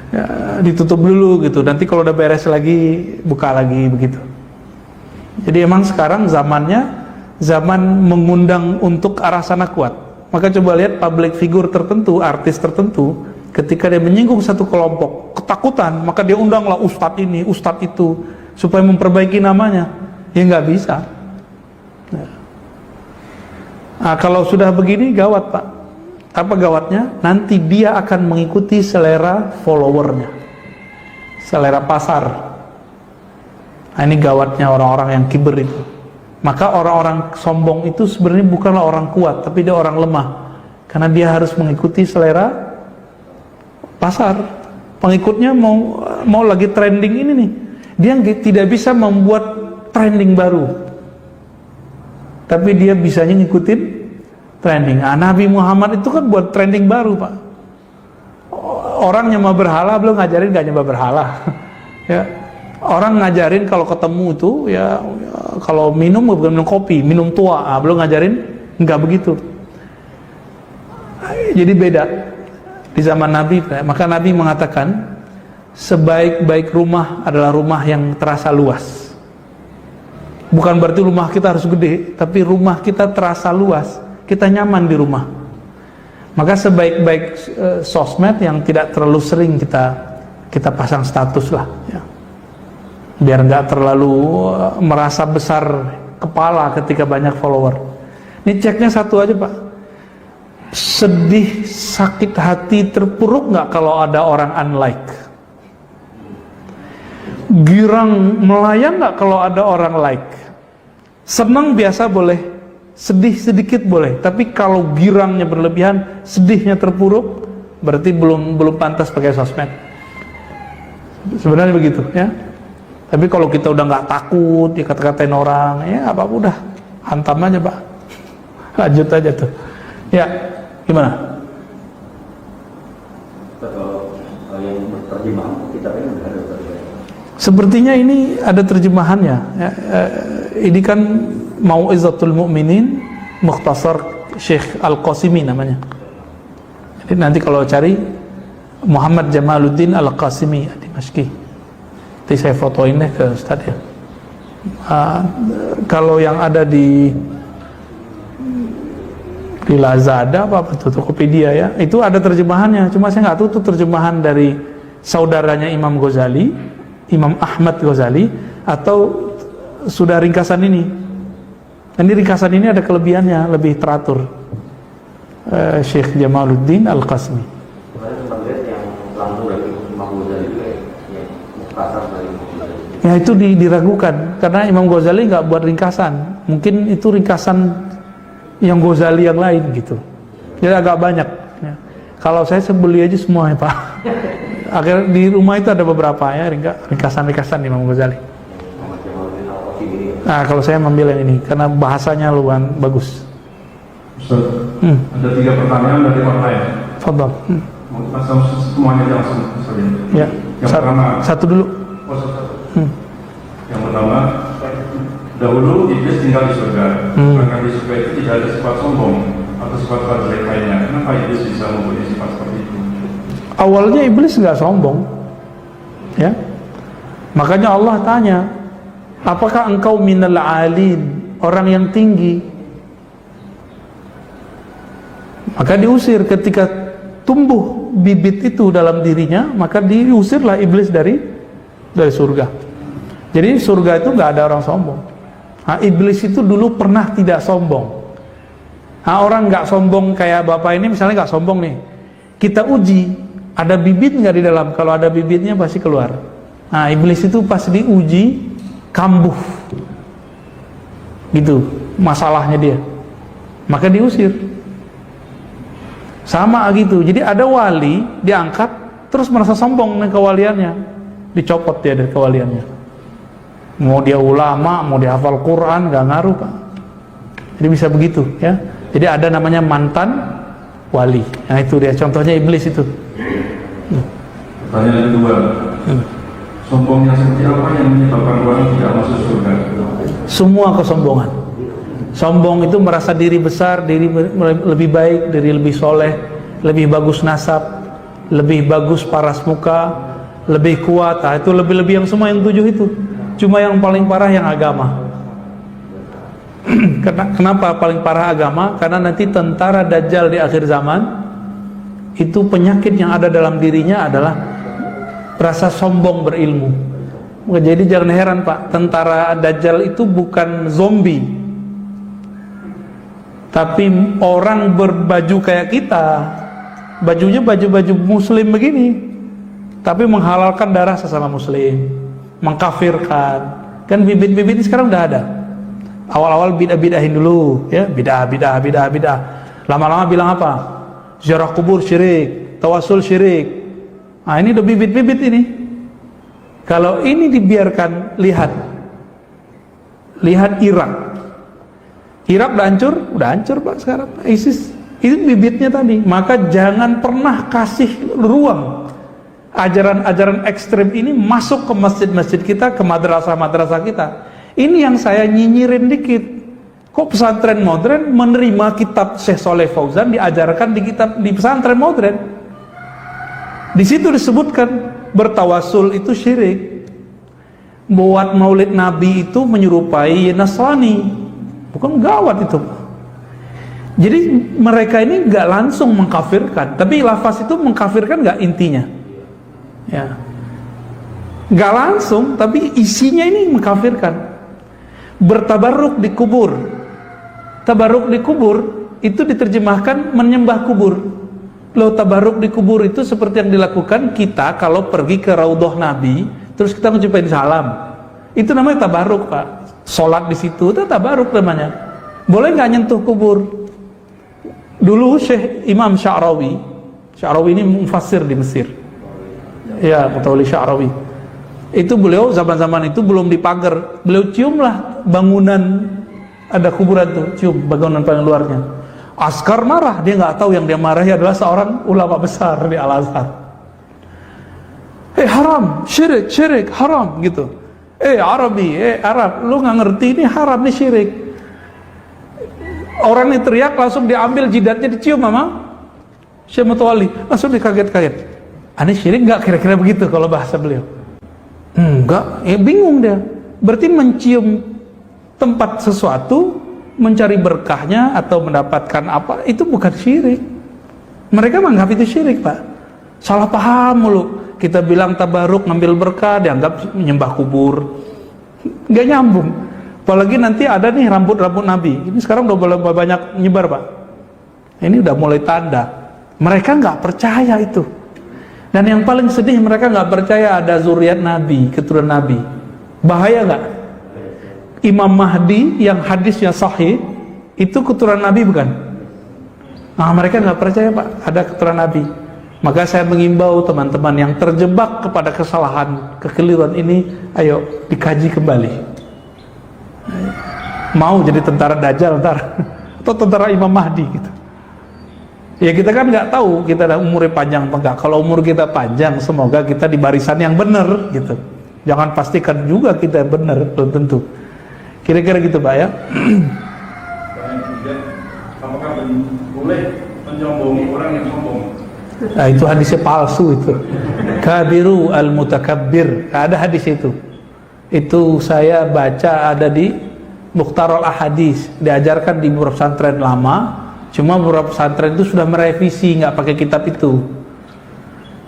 Ya, ditutup dulu gitu. Nanti kalau udah beres lagi, buka lagi begitu. Jadi emang sekarang zamannya zaman mengundang untuk arah sana kuat. Maka coba lihat public figure tertentu, artis tertentu, ketika dia menyinggung satu kelompok ketakutan, maka dia undanglah ustadz ini, ustadz itu, supaya memperbaiki namanya. Ya nggak bisa. Nah, kalau sudah begini gawat Pak. Apa gawatnya? Nanti dia akan mengikuti selera followernya, selera pasar. Nah, ini gawatnya orang-orang yang kiber itu. Maka orang-orang sombong itu sebenarnya bukanlah orang kuat, tapi dia orang lemah. Karena dia harus mengikuti selera pasar. Pengikutnya mau lagi trending ini nih, dia tidak bisa membuat trending baru, tapi dia bisanya ngikutin trending. Nah, Nabi Muhammad itu kan buat trending baru Pak. Orang nyembah berhala belum ngajarin gak nyembah berhala. Ya, orang ngajarin kalau ketemu tuh ya kalau minum bukan minum kopi, minum tua. Belum ngajarin nggak begitu. Jadi beda di zaman Nabi. Maka Nabi mengatakan sebaik-baik rumah adalah rumah yang terasa luas. Bukan berarti rumah kita harus gede, tapi rumah kita terasa luas, kita nyaman di rumah. Maka sebaik-baik sosmed yang tidak terlalu sering kita pasang status lah, ya. Biar nggak terlalu merasa besar kepala ketika banyak follower. Ini ceknya satu aja Pak. Sedih, sakit hati, terpuruk nggak kalau ada orang unlike? Girang, melayang nggak kalau ada orang like? Senang biasa boleh, sedih sedikit boleh, tapi kalau girangnya berlebihan, sedihnya terpuruk, berarti belum pantas pakai sosmed. Sebenarnya begitu, ya. Tapi kalau kita udah nggak takut, ya kata-katain orang, ya apa udah, hantam aja Pak, lanjut aja tuh. Ya, gimana? Kalau yang berterjemahan kita ini ada terjemahan. Sepertinya ini ada terjemahannya. Ya, ini kan Mau'izatul Mu'minin Mukhtasar Syekh Al-Qasimi namanya. Jadi nanti kalau cari Muhammad Jamaluddin Al-Qasimi Dimashqi, nanti saya fotoin deh ke Ustaz ya. Kalau yang ada di Lazada apa tuh Tokopedia ya, itu ada terjemahannya. Cuma saya nggak tahu itu terjemahan dari saudaranya Imam Ghazali, Imam Ahmad Ghazali, atau sudah ringkasan ini. Ini ringkasan ini ada kelebihannya, lebih teratur. Syekh Jamaluddin Al-Qasmi. Yang langsung dari Imam Ghazali juga ya, Mukhtasar dari Imam Ghazali. Ya itu diragukan karena Imam Ghazali nggak buat ringkasan. Mungkin itu ringkasan yang Ghazali yang lain gitu. Jadi agak banyak. Ya. Kalau saya beli aja semua ya Pak. Akhirnya di rumah itu ada beberapa ya ringkasan-ringkasan Imam Ghazali. Nah kalau saya memilih yang ini karena bahasanya lumayan bagus. Ustaz, ada 3 pertanyaan dari online. Fadhal. Langsung semuanya langsung saja. Ya. Yang pertama. Satu dulu. Yang pertama, dahulu iblis tinggal di surga. Karena di surga itu tidak ada sifat sombong atau sifat jelek lainnya. Kenapa iblis bisa mempunyai sifat seperti itu? Awalnya iblis nggak sombong, ya. Makanya Allah tanya, apakah engkau minal alin, orang yang tinggi? Maka diusir ketika tumbuh bibit itu dalam dirinya, maka diusirlah iblis dari surga. Jadi surga itu nggak ada orang sombong. Nah, iblis itu dulu pernah tidak sombong. Nah, orang nggak sombong kayak bapak ini misalnya nggak sombong nih. Kita uji, ada bibit nggak di dalam? Kalau ada bibitnya pasti keluar. Nah, iblis itu pas diuji kambuh, gitu masalahnya dia. Maka diusir. Sama gitu. Jadi ada wali diangkat, terus merasa sombong dengan kewaliannya, dicopot dia dari kewaliannya. Mau dia ulama, mau dia hafal Quran, nggak ngaruh Pak. Jadi bisa begitu ya. Jadi ada namanya mantan wali. Nah itu dia contohnya iblis itu. Pertanyaan kedua, sombongnya seperti apa yang menyebabkan orang tidak masuk surga? Semua kesombongan. Sombong itu merasa diri besar, diri lebih baik, diri lebih soleh, lebih bagus nasab, lebih bagus paras muka, lebih kuat. Nah, itu lebih-lebih yang semua yang 7 itu. Cuma yang paling parah yang agama. Kenapa paling parah agama? Karena nanti tentara Dajjal di akhir zaman itu penyakit yang ada dalam dirinya adalah rasa sombong berilmu. Jadi jangan heran Pak, tentara Dajjal itu bukan zombie, tapi orang berbaju kayak kita, bajunya baju-baju muslim begini, tapi menghalalkan darah sesama muslim, mengkafirkan. Kan bibit-bibit sekarang udah ada. Awal-awal bidah-bidahin dulu, ya, bidah. Lama-lama bilang apa? Ziarah kubur syirik, tawasul syirik. Nah, ini udah bibit-bibit ini. Kalau ini dibiarkan, lihat Irak. Irak udah hancur Pak sekarang, ISIS. Itu bibitnya tadi. Maka jangan pernah kasih ruang ajaran-ajaran ekstrem ini masuk ke masjid-masjid kita, ke madrasah-madrasah kita. Ini yang saya nyinyirin dikit. Kok pesantren modern menerima kitab Syekh Saleh Fauzan diajarkan di pesantren modern? Di situ disebutkan bertawasul itu syirik. Buat maulid Nabi itu menyerupai Nasrani. Bukan gawat itu. Jadi mereka ini nggak langsung mengkafirkan, tapi lafaz itu mengkafirkan nggak intinya? Ya, nggak langsung, tapi isinya ini mengkafirkan. Bertabarruk di kubur. Tabarruk di kubur itu diterjemahkan menyembah kubur. Loh, tabarruk di kubur itu seperti yang dilakukan kita kalau pergi ke Raudhah Nabi, terus kita ngucapin salam. Itu namanya tabarruk Pak. Sholat di situ itu tabarruk namanya. Boleh nggak nyentuh kubur? Dulu Syekh Imam Sya'rawi ini mufassir di Mesir. Ya, Mutawalli Sya'rawi. Itu beliau zaman-zaman itu belum dipagar. Beliau ciumlah bangunan, ada kuburan tuh, cium bangunan paling luarnya. Askar marah, dia nggak tahu yang dia marahi adalah seorang ulama besar di Al-Azhar. Haram, syirik, haram gitu. Arabi, Arab, lu nggak ngerti ini haram, ini syirik. Orang ini teriak, langsung diambil jidatnya, dicium sama Syekh Mutawalli, langsung dikaget-kaget. Ini syirik nggak kira-kira begitu kalau bahasa beliau? Enggak, bingung dia. Berarti mencium tempat sesuatu, mencari berkahnya atau mendapatkan apa, itu bukan syirik. Mereka menganggap itu syirik Pak. Salah paham mulu. Kita bilang tabaruk ngambil berkah, dianggap menyembah kubur. Nggak nyambung. Apalagi nanti ada nih rambut-rambut Nabi. Ini sekarang udah mulai banyak nyebar Pak. Ini udah mulai tanda. Mereka nggak percaya itu. Dan yang paling sedih, mereka nggak percaya ada zuriat Nabi, keturunan Nabi. Bahaya nggak? Imam Mahdi yang hadisnya sahih itu keturunan Nabi bukan? Nah, mereka nggak percaya Pak ada keturunan Nabi. Maka saya mengimbau teman-teman yang terjebak kepada kesalahan, kekeliruan ini, ayo dikaji kembali. Mau jadi tentara Dajjal ntar atau tentara Imam Mahdi gitu. Ya kita kan nggak tahu kita ada umurnya panjang apa enggak. Kalau umur kita panjang, semoga kita di barisan yang benar gitu. Jangan pastikan juga kita benar, belum tentu. Kira-kira gitu Pak ya. Apakah boleh menyombongi orang yang sombong? Nah, itu hadisnya palsu itu. Kabiru al-mutakabbir. Ada hadis itu. Itu saya baca ada di Mukhtarul Ahadis, diajarkan di beberapa pesantren lama. Cuma beberapa pesantren itu sudah merevisi, nggak pakai kitab itu.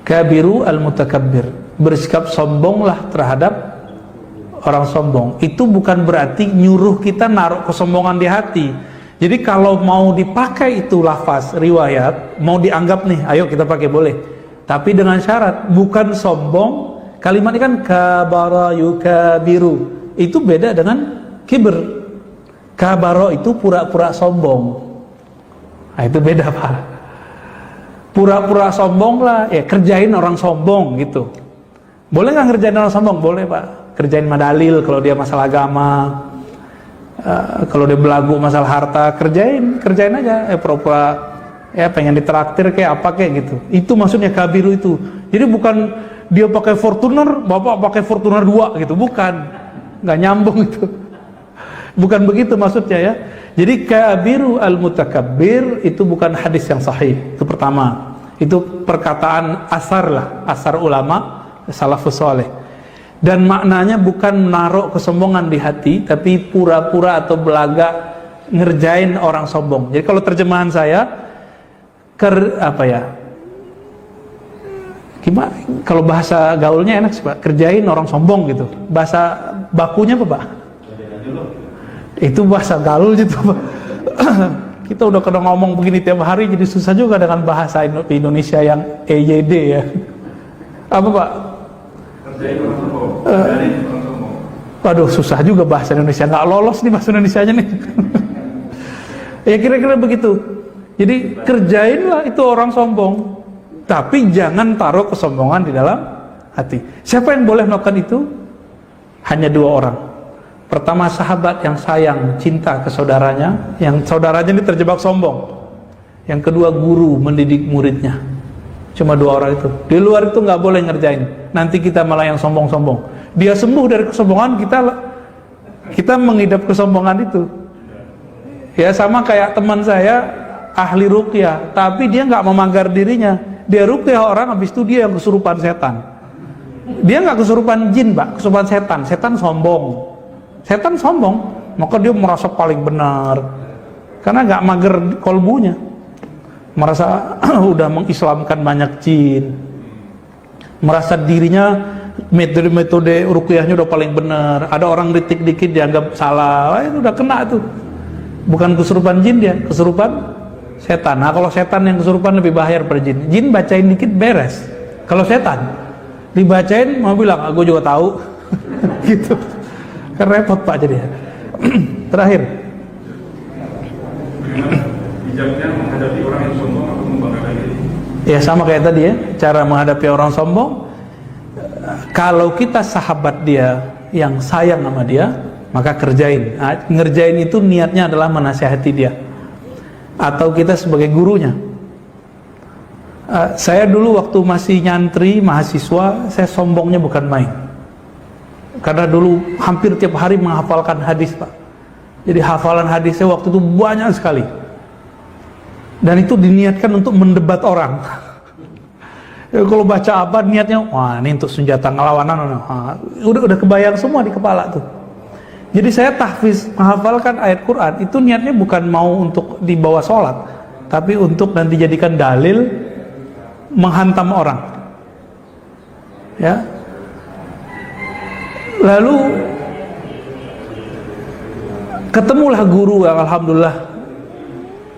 Kabiru al-mutakabbir. Bersikap sombonglah terhadap orang sombong. Itu bukan berarti nyuruh kita naruh kesombongan di hati. Jadi kalau mau dipakai itu lafaz riwayat, mau dianggap nih, ayo kita pakai boleh. Tapi dengan syarat, bukan sombong. Kalimat ini kan kabara yukabiru. Itu beda dengan kibir. Kabaro itu pura-pura sombong. Nah, itu beda Pak. Pura-pura sombong lah, ya kerjain orang sombong gitu. Boleh nggak ngerjain orang sombong? Boleh Pak. Kerjain madalil kalau dia masalah agama. Kalau dia belagu masalah harta, kerjain aja. Pura-pura ya pengen ditraktir kayak apa kayak gitu. Itu maksudnya kabiru itu. Jadi bukan dia pakai Fortuner, bapak pakai Fortuner 2 gitu, bukan. Nggak nyambung itu. Bukan begitu maksudnya ya. Jadi kabiru al-mutakabbir itu bukan hadis yang sahih. Itu pertama. Itu perkataan asar lah, asar ulama salafus saleh. Dan maknanya bukan menaruh kesombongan di hati, tapi pura-pura atau belaga ngerjain orang sombong. Jadi kalau terjemahan saya Gimana kalau bahasa gaulnya enak sih Pak, kerjain orang sombong gitu. Bahasa bakunya apa Pak? Itu bahasa gaul gitu Pak. Kita udah kena ngomong begini tiap hari, jadi susah juga dengan bahasa Indonesia yang EYD ya. Apa Pak? Kerjain orang sombong. Kerjain orang sombong. Waduh, susah juga bahasa Indonesia, nggak lolos nih bahasa Indonesianya nih. Ya kira-kira begitu. Jadi kerjainlah itu orang sombong, tapi jangan taruh kesombongan di dalam hati. Siapa yang boleh melakukan itu? Hanya dua orang. Pertama, sahabat yang sayang, cinta ke saudaranya, yang saudaranya ini terjebak sombong. Yang kedua, guru mendidik muridnya. Cuma dua orang itu. Di luar itu nggak boleh ngerjain. Nanti kita malah yang sombong-sombong. Dia sembuh dari kesombongan, kita mengidap kesombongan itu. Ya sama kayak teman saya ahli ruqyah, tapi dia nggak memagar dirinya. Dia ruqyah orang, habis itu dia yang kesurupan setan. Dia nggak kesurupan jin Pak, kesurupan setan. Setan sombong. Setan sombong, maka dia merasa paling benar karena nggak mager kolbunya, merasa udah mengislamkan banyak jin, merasa dirinya metode ruqyahnya udah paling benar. Ada orang kritik dikit dianggap salah, wah, itu udah kena tuh. Bukan kesurupan jin dia, kesurupan setan. Nah kalau setan yang kesurupan lebih bahaya daripada jin. Jin bacain dikit beres. Kalau setan dibacain mau bilang, aku juga tahu. Gitu. Kan repot Pak jadi. Terakhir. Bijaknya menghadapi orang yang sombong atau membanggakan diri. Ya sama kayak tadi ya, cara menghadapi orang sombong. Kalau kita sahabat dia yang sayang sama dia, maka kerjain. Nah, ngerjain itu niatnya adalah menasihati dia. Atau kita sebagai gurunya. Saya dulu waktu masih nyantri, mahasiswa, saya sombongnya bukan main. Karena dulu hampir tiap hari menghafalkan hadis Pak. Jadi hafalan hadisnya waktu itu banyak sekali. Dan itu diniatkan untuk mendebat orang. Ya, kalau baca apa niatnya, wah ini untuk senjata ngelawanan. Udah kebayang semua di kepala tuh. Jadi saya tahfiz menghafalkan ayat Quran itu niatnya bukan mau untuk dibawa sholat, tapi untuk nanti jadikan dalil menghantam orang. Ya. Lalu ketemulah guru yang alhamdulillah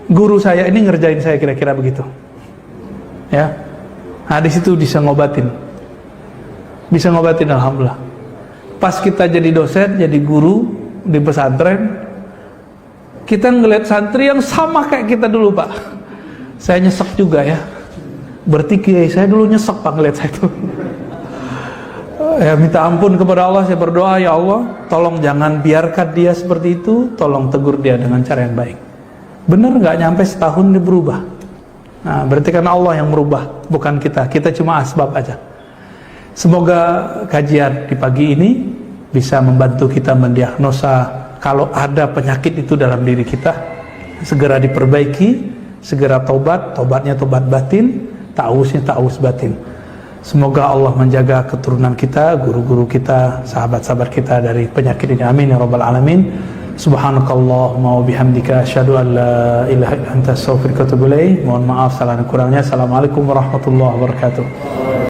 guru saya ini ngerjain saya kira-kira begitu. Ya. Nah, di situ bisa ngobatin. Bisa ngobatin alhamdulillah. Pas kita jadi dosen, jadi guru di pesantren, kita ngeliat santri yang sama kayak kita dulu Pak. Saya nyesek juga ya. Berarti kiai saya dulu nyesek Pak ngeliat saya itu. Ya minta ampun kepada Allah, saya berdoa, ya Allah, tolong jangan biarkan dia seperti itu, tolong tegur dia dengan cara yang baik. Bener nggak nyampe setahun dia berubah. Nah, berarti kan Allah yang merubah, bukan kita. Kita cuma asbab aja. Semoga kajian di pagi ini bisa membantu kita mendiagnosa kalau ada penyakit itu dalam diri kita, segera diperbaiki, segera tobat, tobatnya tobat batin, ta'awusnya ta'awus batin. Semoga Allah menjaga keturunan kita, guru-guru kita, sahabat-sahabat kita dari penyakit ini. Amin ya rabbal alamin. Subhanakallahumma wa bihamdika asyhadu an la ilaha illa anta astaghfiruka wa atubu ilaik. Mohon maaf salah dan kurangnya. Assalamualaikum warahmatullahi wabarakatuh.